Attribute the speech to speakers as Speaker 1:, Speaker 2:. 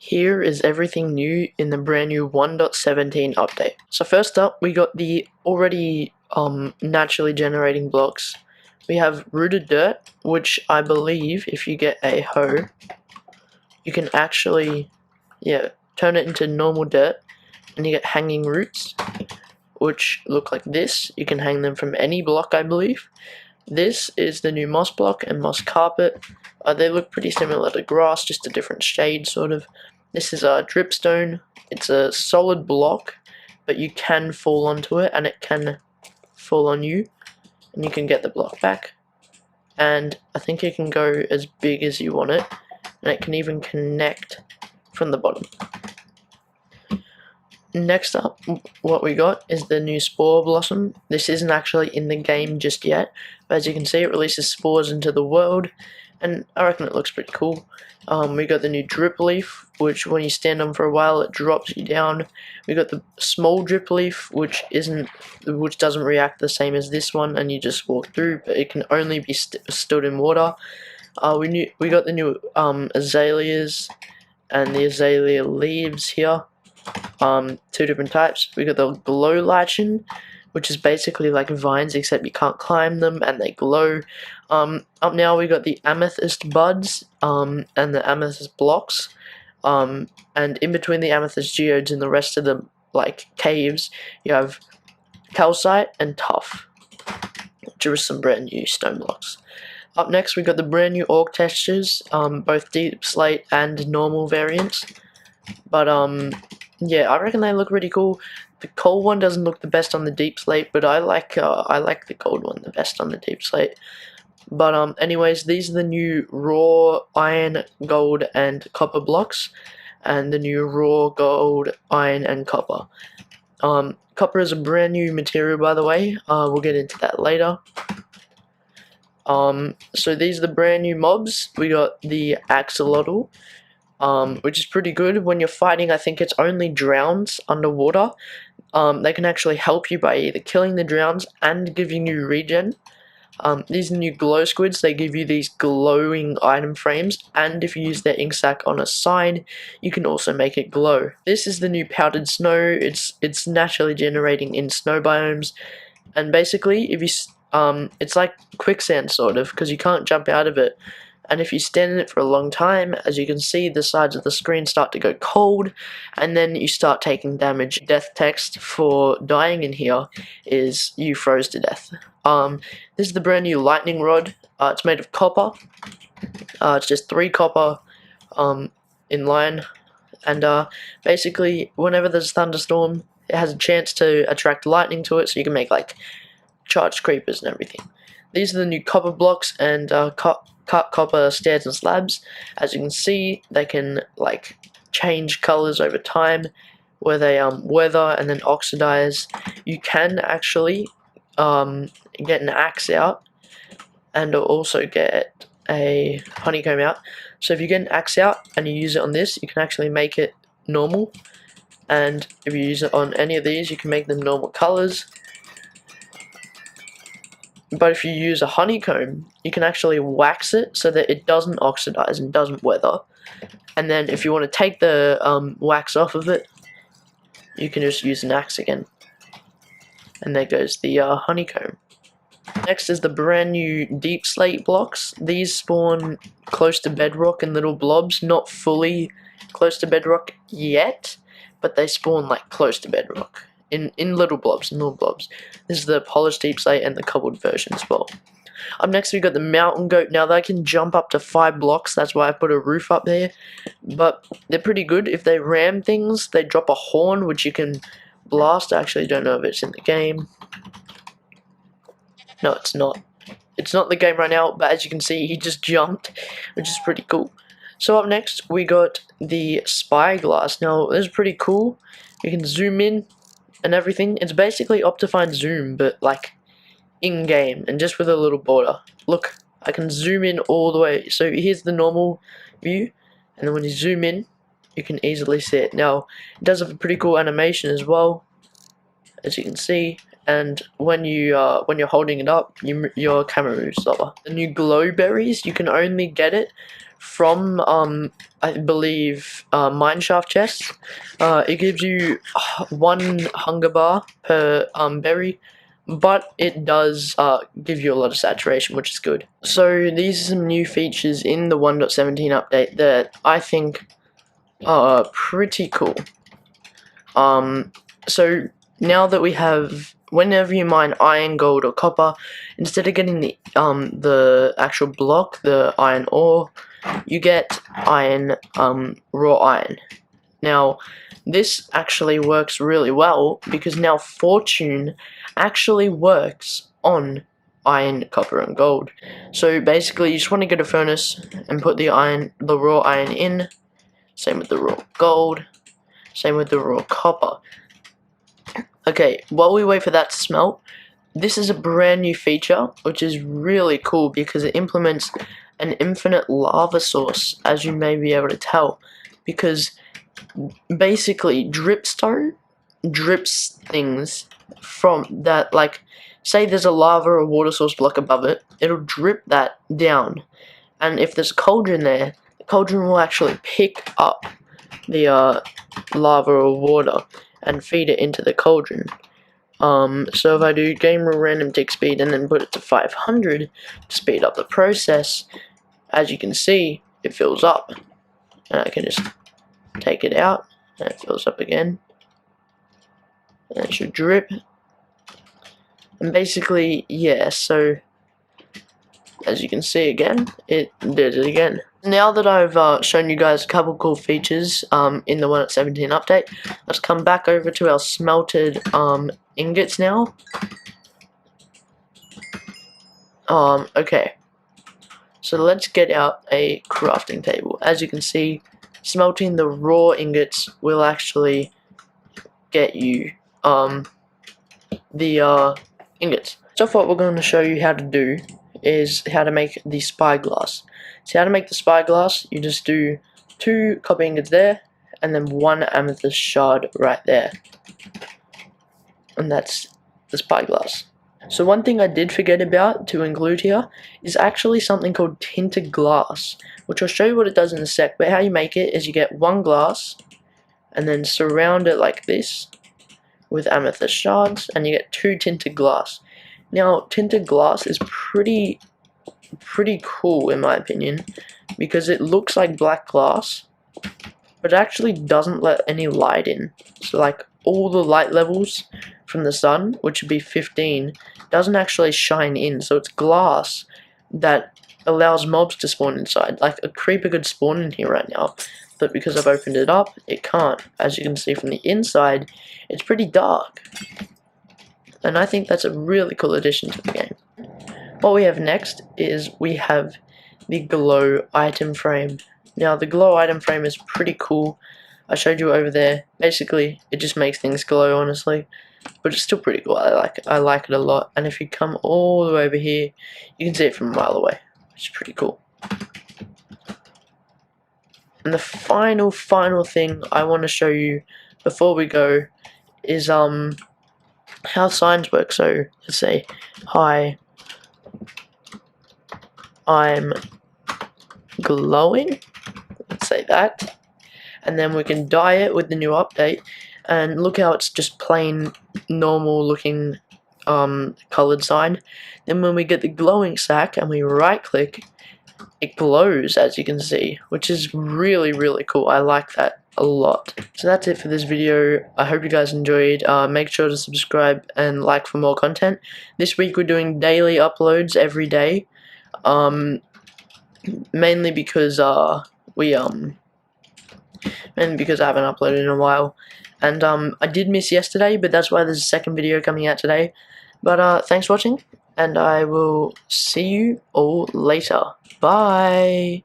Speaker 1: Here is everything new in the brand new 1.17 update. So first up, we got the already naturally generating blocks. We have rooted dirt, which I believe if you get a hoe, you can actually, turn it into normal dirt, and you get hanging roots, which look like this. You can hang them from any block, I believe. This is the new moss block and moss carpet. They look pretty similar to grass, just a different shade, sort of. This is a dripstone. It's a solid block, but you can fall onto it, and it can fall on you, and you can get the block back. And I think it can go as big as you want it, and it can even connect from the bottom. Next up, what we got is the new Spore Blossom. This isn't actually in the game just yet, but as you can see, it releases spores into the world, and I reckon it looks pretty cool. We got the new Drip Leaf, which when you stand on for a while, it drops you down. We got the small Drip Leaf, which doesn't react the same as this one, and you just walk through, but it can only be stood in water. We got the new Azaleas and the Azalea leaves here. Two different types. We got the glow lichen, which is basically like vines, except you can't climb them and they glow. Up now we got the amethyst buds, and the amethyst blocks. And in between the amethyst geodes and the rest of the caves, you have calcite and tuff, which are some brand new stone blocks. Up next we got the brand new orc textures, both Deepslate and normal variants. But yeah, I reckon they look pretty cool. The cold one doesn't look the best on the Deepslate, but I like the gold one the best on the Deepslate. But anyways, these are the new raw iron, gold, and copper blocks, and the new raw gold, iron, and copper. Copper is a brand new material, by the way. We'll get into that later. So these are the brand new mobs. We got the axolotl, which is pretty good. When you're fighting, I think it's only drowns underwater. They can actually help you by either killing the drowns and giving you regen. These are new glow squids. They give you these glowing item frames, and if you use their ink sac on a sign, you can also make it glow. This is the new powdered snow. It's naturally generating in snow biomes, and basically, if you it's like quicksand sort of, because you can't jump out of it. And if you stand in it for a long time, as you can see, the sides of the screen start to go cold, and then you start taking damage. Death text for dying in here is you froze to death. This is the brand new lightning rod. It's made of copper. It's just 3 copper in line, and basically whenever there's a thunderstorm, it has a chance to attract lightning to it, so you can make charged creepers and everything. These are the new copper blocks and cut copper stairs and slabs. As you can see, they can change colors over time, where they weather and then oxidize. You can actually get an axe out and also get a honeycomb out. So if you get an axe out and you use it on this, you can actually make it normal, and if you use it on any of these, you can make them normal colors. But if you use a honeycomb, you can actually wax it so that it doesn't oxidize and doesn't weather. And then if you want to take the wax off of it, you can just use an axe again. And there goes the honeycomb. Next is the brand new Deepslate blocks. These spawn close to bedrock in little blobs, not fully close to bedrock yet, but they spawn close to bedrock. In little blobs, in little blobs. This is the polished Deepslate and the cobbled version as well. Up next we got the mountain goat. Now they can jump up to 5 blocks, that's why I put a roof up there. But they're pretty good. If they ram things, they drop a horn which you can blast. I actually don't know if it's in the game. No, it's not. It's not in the game right now, but as you can see, he just jumped, which is pretty cool. So up next we got the spyglass. Now this is pretty cool. You can zoom in and everything. It's basically Optifine zoom, but in-game and just with a little border. Look, I can zoom in all the way. So here's the normal view, and then when you zoom in, you can easily see it. Now, it does have a pretty cool animation as well, as you can see. And when you're holding it up, your camera moves slower. The new glow berries, you can only get it from I believe mineshaft chests. It gives you 1 hunger bar per berry, but it does give you a lot of saturation, which is good. So these are some new features in the 1.17 update that I think are pretty cool. So now that we have, whenever you mine iron, gold, or copper, instead of getting the actual block, the iron ore, you get iron, raw iron. Now, this actually works really well because now fortune actually works on iron, copper, and gold. So basically, you just want to get a furnace and put the raw iron in. Same with the raw gold. Same with the raw copper. Okay, while we wait for that to smelt, this is a brand new feature, which is really cool because it implements an infinite lava source, as you may be able to tell. Because basically, dripstone drips things from that, like, say there's a lava or water source block above it, it'll drip that down. And if there's a cauldron there, the cauldron will actually pick up the lava or water and feed it into the cauldron. So if I do game rule random tick speed and then put it to 500 to speed up the process, as you can see, it fills up. And I can just take it out, and it fills up again. And it should drip. And basically, yeah, so as you can see again, it did it again. Now that I've shown you guys a couple cool features in the 1.17 update, let's come back over to our smelted ingots now. Okay, so let's get out a crafting table. As you can see, smelting the raw ingots will actually get you the ingots. So what we're going to show you how to do is how to make the spyglass. So how to make the spyglass, you just do 2 copper ingots there, and then 1 amethyst shard right there. And that's the spyglass. So one thing I did forget about to include here is actually something called Tinted Glass, which I'll show you what it does in a sec, but how you make it is you get 1 glass, and then surround it like this with amethyst shards, and you get 2 tinted glass. Now, tinted glass is pretty cool in my opinion, because it looks like black glass, but it actually doesn't let any light in. So like all the light levels from the sun, which would be 15, doesn't actually shine in. So it's glass that allows mobs to spawn inside. Like a creeper could spawn in here right now, but because I've opened it up, it can't. As you can see from the inside, it's pretty dark. And I think that's a really cool addition to the game. What we have next is we have the glow item frame. Now the glow item frame is pretty cool. I showed you over there. Basically, it just makes things glow, honestly. But it's still pretty cool. I like it a lot. And if you come all the way over here, you can see it from a mile away, which is pretty cool. And the final thing I want to show you before we go is how signs work. So let's say, hi, I'm glowing. Let's say that. And then we can dye it with the new update. And look how it's just plain, normal looking colored sign. Then when we get the glowing sack and we right click, it glows, as you can see, which is really cool. I like that a lot. So that's it for this video. I hope you guys enjoyed. Make sure to subscribe and like for more content. This week we're doing daily uploads every day. Mainly because mainly because I haven't uploaded in a while. And I did miss yesterday, but that's why there's a second video coming out today. But thanks for watching, and I will see you all later. Bye!